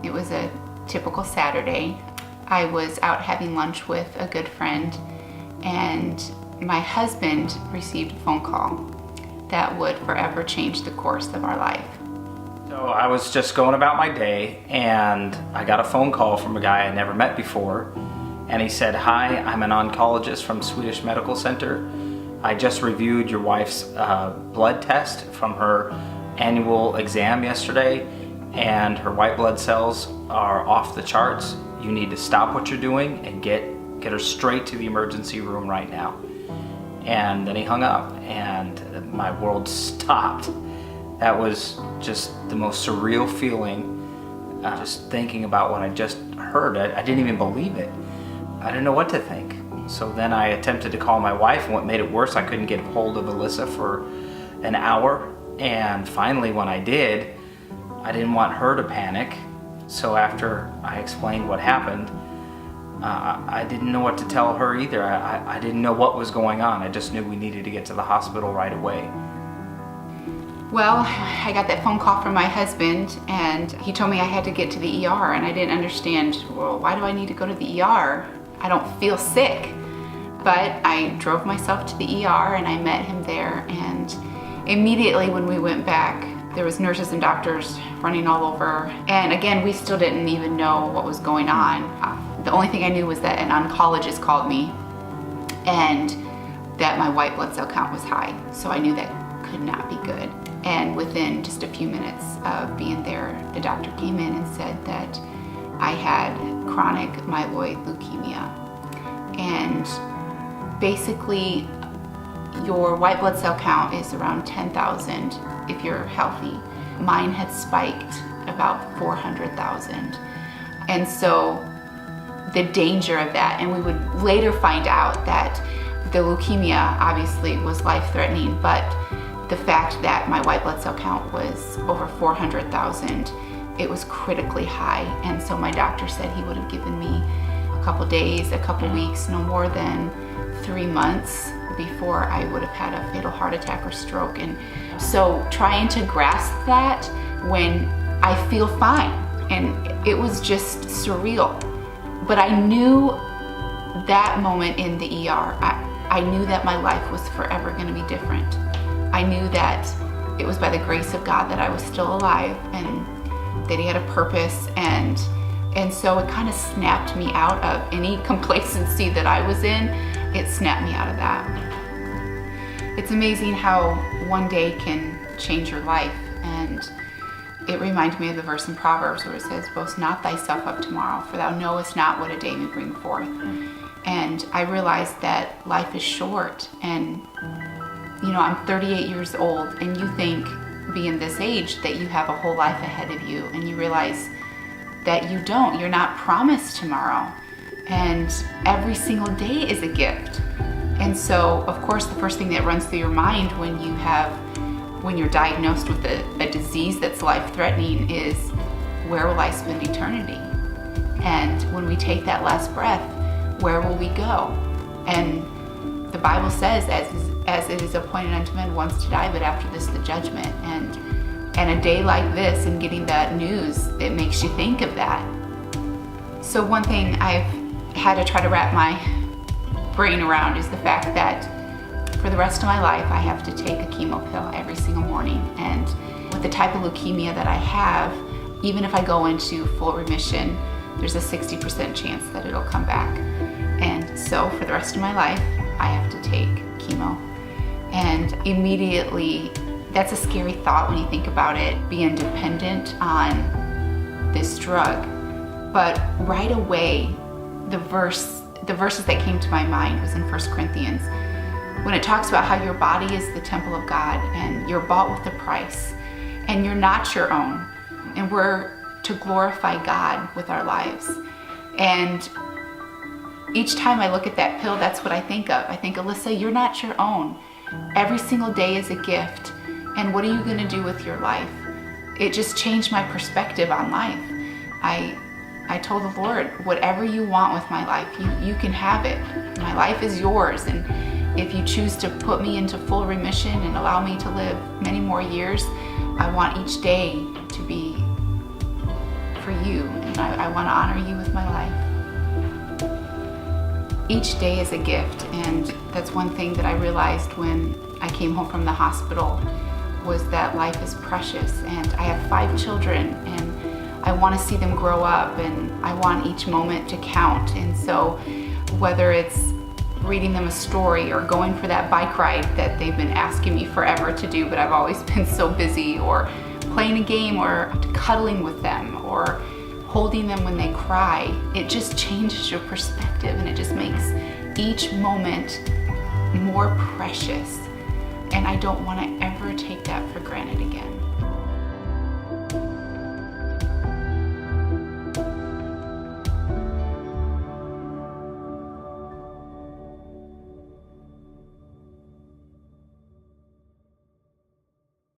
It was a typical Saturday. I was out having lunch with a good friend, and my husband received a phone call that would forever change the course of our life. So I was just going about my day, and I got a phone call from a guy I never met before, and he said, "Hi, I'm an oncologist from Swedish Medical Center. I just reviewed your wife's blood test from her annual exam yesterday, and her white blood cells are off the charts. You need to stop what you're doing and get her straight to the emergency room right now." And then he hung up, and my world stopped. That was just the most surreal feeling, just thinking about what I just heard. I didn't even believe it. I didn't know what to think. So then I attempted to call my wife, and what made it worse, I couldn't get a hold of Alyssa for an hour. And finally, when I did, I didn't want her to panic. So after I explained what happened, I didn't know what to tell her either. I didn't know what was going on. I just knew we needed to get to the hospital right away. Well, I got that phone call from my husband, and he told me I had to get to the ER, and I didn't understand, well, why do I need to go to the ER? I don't feel sick. But I drove myself to the ER, and I met him there, and immediately when we went back, there was nurses and doctors running all over. And again, we still didn't even know what was going on. The only thing I knew was that an oncologist called me and that my white blood cell count was high. So I knew that could not be good. And within just a few minutes of being there, the doctor came in and said that I had chronic myeloid leukemia. And basically, your white blood cell count is around 10,000 if you're healthy. Mine had spiked about 400,000. And so the danger of that, and we would later find out that the leukemia obviously was life-threatening, but the fact that my white blood cell count was over 400,000, it was critically high. And so my doctor said he would have given me a couple days, a couple weeks, no more than 3 months before I would have had a fatal heart attack or stroke. And so trying to grasp that when I feel fine, and it was just surreal. But I knew that moment in the ER, I knew that my life was forever going to be different. I knew that it was by the grace of God that I was still alive, and that He had a purpose, and so it kind of snapped me out of any complacency that I was in. It snapped me out of that. It's amazing how one day can change your life, and it reminded me of the verse in Proverbs where it says, "Boast not thyself of tomorrow, for thou knowest not what a day may bring forth." And I realized that life is short, and I'm 38 years old, and you think, being this age, that you have a whole life ahead of you, and you realize that you don't. You're not promised tomorrow, and every single day is a gift. And so, of course, the first thing that runs through your mind when you're diagnosed with a disease that's life-threatening is, where will I spend eternity? And when we take that last breath, where will we go? And the Bible says, as it is appointed unto men once to die, but after this the judgment. And a day like this, and getting that news, it makes you think of that. So one thing I've had to try to wrap my brain around is the fact that for the rest of my life, I have to take a chemo pill every single morning. And with the type of leukemia that I have, even if I go into full remission, there's a 60% chance that it'll come back. And so for the rest of my life, I have to take chemo. And immediately, that's a scary thought when you think about it, being dependent on this drug. But right away, the verses that came to my mind was in 1 Corinthians, when it talks about how your body is the temple of God, and you're bought with a price, and you're not your own, and we're to glorify God with our lives. And each time I look at that pill, that's what I think of. I think, Alyssa, you're not your own. Every single day is a gift. And what are you going to do with your life? It just changed my perspective on life. I told the Lord, whatever you want with my life, you can have it. My life is yours. And if you choose to put me into full remission and allow me to live many more years, I want each day to be for for you, and I want to honor you with my life. Each day is a gift, and that's one thing that I realized when I came home from the hospital, was that life is precious. And I have 5 children, and I want to see them grow up, and I want each moment to count. And so whether it's reading them a story or going for that bike ride that they've been asking me forever to do, but I've always been so busy, or playing a game, or cuddling with them, or holding them when they cry, it just changes your perspective, and it just makes each moment more precious. And I don't want to ever take that for granted again.